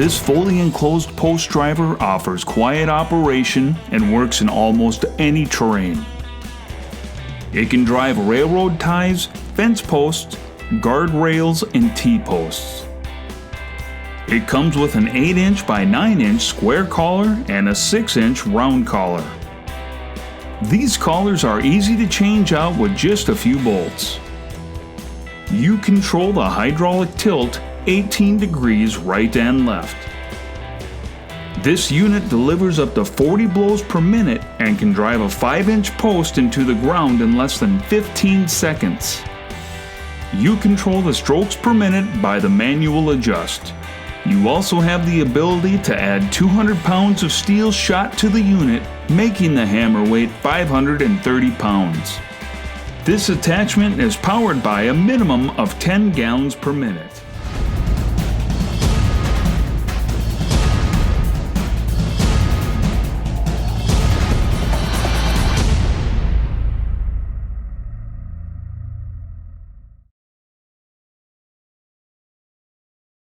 This fully enclosed post driver offers quiet operation and works in almost any terrain. It can drive railroad ties, fence posts, guardrails, and T-posts. It comes with an 8-inch by 9-inch square collar and a 6-inch round collar. These collars are easy to change out with just a few bolts. You control the hydraulic tilt 18 degrees right and left. This unit delivers up to 40 blows per minute and can drive a 5-inch post into the ground in less than 15 seconds. You control the strokes per minute by the manual adjust. You also have the ability to add 200 pounds of steel shot to the unit, making the hammer weight 530 pounds. This attachment is powered by a minimum of 10 gallons per minute.